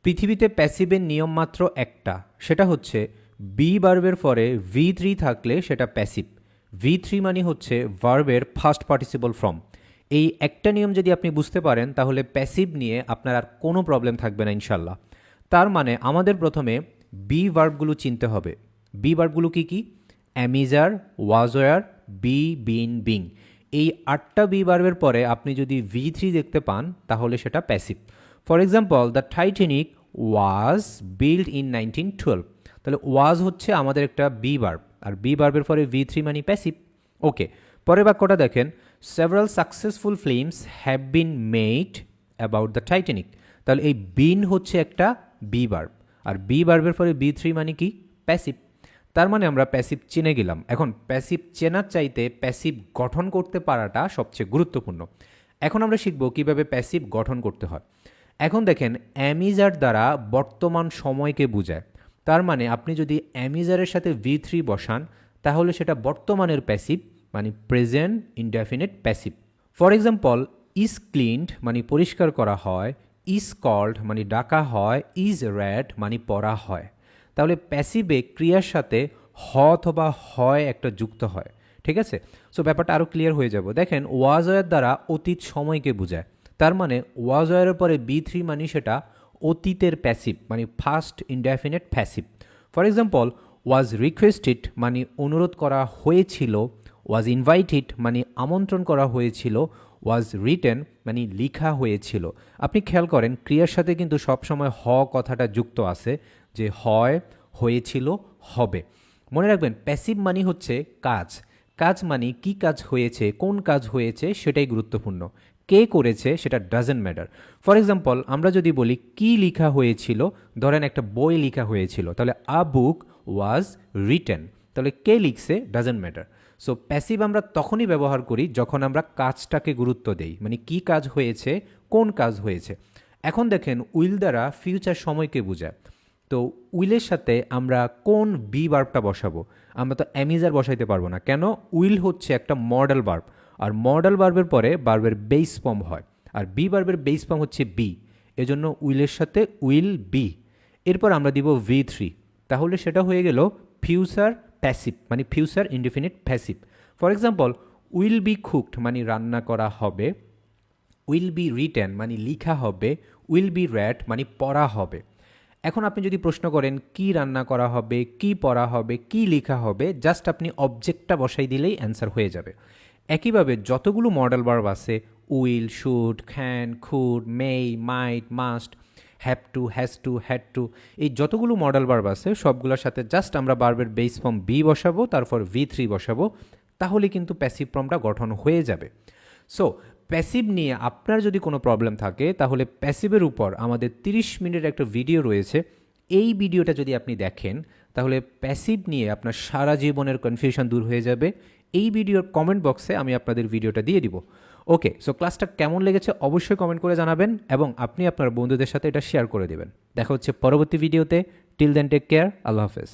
পৃথিবীতে প্যাসিভের নিয়ম মাত্র একটা, সেটা হচ্ছে বি ভার্বের পরে V3 থাকলে সেটা প্যাসিভ। V3 মানে হচ্ছে ভার্বের ফার্স্ট পার্টিসিপল ফর্ম। এই একটা নিয়ম যদি আপনি বুঝতে পারেন তাহলে প্যাসিভ নিয়ে আপনার আর কোনো প্রবলেম থাকবে না ইনশাল্লাহ। তার মানে আমাদের প্রথমে বি ভার্বগুলো চিনতে হবে। বি ভার্বগুলো কী কী? অ্যামিজার, ওয়াজওয়ার, বি, বিন, বিং। এই 8টা বি ভার্বের পরে আপনি যদি V3 দেখতে পান তাহলে সেটা passive. For example, the Titanic was build in 1912। তাহলে ওয়াজ হচ্ছে আমাদের একটা বি ভার্ব, আর বি ভার্বের পরে V3 মানে প্যাসিভ। ওকে, পরের বাক্যটা দেখেন, several successful films have been made about the Titanic. তাহলে এই বিন হচ্ছে একটা বি ভার্ব, আর বি ভার্বের পরে V3 মানে কি? প্যাসিভ। তার মানে আমরা প্যাসিভ চিনে গেলাম। এখন প্যাসিভ চেনার চাইতে প্যাসিভ গঠন করতে পারাটা সবচেয়ে গুরুত্বপূর্ণ। এখন আমরা শিখব কিভাবে প্যাসিভ গঠন করতে হয়। এখন দেখেন, অ্যামিজার দ্বারা বর্তমান সময়কে বোঝায়। তার মানে আপনি যদি অ্যামিজারের সাথে V3 বসান তাহলে সেটা বর্তমানের প্যাসিভ, মানে present indefinite passive. For example, is cleaned মানে পরিষ্কার করা হয়, ইজ কল্ড মানে ডাকা হয়, ইজ রেড মানে পড়া হয়। তাহলে প্যাসিভে ক্রিয়ার সাথে হ অথবা হয় একটা যুক্ত হয়। ঠিক আছে? সো ব্যাপারটা আরও ক্লিয়ার হয়ে যাব। দেখেন, ওয়াজ ওয়ার দ্বারা অতীত সময়কে বোঝায়। তার মানে ওয়াজ ওয়ারের পরে V3 মানে সেটা অতীতের প্যাসিভ, মানে first indefinite passive. For example, was requested মানে অনুরোধ করা হয়েছিল, ওয়াজ ইনভাইটেড মানে আমন্ত্রণ করা হয়েছিল, ওয়াজ রিটেন মানে লিখা হয়েছিল। আপনি খেয়াল করেন ক্রিয়ার সাথে কিন্তু সবসময় হ কথাটা যুক্ত আছে, যে হয়, হয়েছিল, হবে। মনে রাখবেন, প্যাসিভ মানে হচ্ছে কাজ। কাজ মানে কি কাজ হয়েছে, কোন কাজ হয়েছে সেটাই গুরুত্বপূর্ণ। কে করেছে সেটা ডাজেন্ট ম্যাটার। ফর এক্সাম্পল, আমরা যদি বলি কি লেখা হয়েছিল, ধরেন একটা বই লেখা হয়েছিল, তাহলে আ বুক ওয়াজ রিটেন। তাহলে কে লিখছে ডাজেন্ট ম্যাটার। সো প্যাসিভ আমরা তখনই ব্যবহার করি যখন আমরা কাজটাকে গুরুত্ব দেই, মানে কি কাজ হয়েছে, কোন কাজ হয়েছে। এখন দেখেন, উইল দ্বারা ফিউচার সময়কে বোঝায়। তো উইলের সাথে আমরা কোন বি ভার্বটা বসাবো? আমরা তো অ্যামিজার বসাইতে পারবো না। কেন? উইল হচ্ছে একটা মডেল ভার্ব, আর মডেল ভার্বের পরে ভার্বের বেস ফর্ম হয়, আর বি ভার্বের বেস ফর্ম হচ্ছে বি। এজন্য উইলের সাথে উইল বি। এরপর আমরা দিব V3, তাহলে সেটা হয়ে গেল ফিউচার প্যাসিভ, মানে future indefinite passive. For example, will be cooked মানে রান্না করা হবে, উইল বি রিটেন মানে লিখা হবে, উইল বি রেড মানে পড়া হবে। এখন আপনি যদি প্রশ্ন করেন কি রান্না করা হবে, কি পড়া হবে, কি লেখা হবে, জাস্ট আপনি অবজেক্টটা বসাই দিলেই অ্যান্সার হয়ে যাবে। একইভাবে যতগুলো মডেল ভার্ব আছে, will, should, can, could, may, might, must, have to, has to, had to, এই যতগুলো মডেল ভার্ব আছে সবগুলোর সাথে জাস্ট আমরা ভার্বের বেস ফর্ম বি বসাবো, তারপর V3 বসাবো, তাহলে কিন্তু প্যাসিভ ফর্মটা গঠন হয়ে যাবে। সো প্যাসিভ নিয়ে আপনার যদি কোনো প্রবলেম থাকে তাহলে প্যাসিভের উপর আমাদের 30 মিনিটের একটা ভিডিও রয়েছে। এই ভিডিওটা যদি আপনি দেখেন তাহলে প্যাসিভ নিয়ে আপনার সারা জীবনের কনফিউশন দূর হয়ে যাবে। এই ভিডিওর কমেন্ট বক্সে আমি আপনাদের ভিডিওটা দিয়ে দিব। ওকে, সো ক্লাসটা কেমন লেগেছে অবশ্যই কমেন্ট করে জানাবেন, এবং আপনি আপনার বন্ধুদের সাথে এটা শেয়ার করে দেবেন। দেখা হচ্ছে পরবর্তী ভিডিওতে। টিল দেন টেক কেয়ার, আল্লাহ হাফেজ।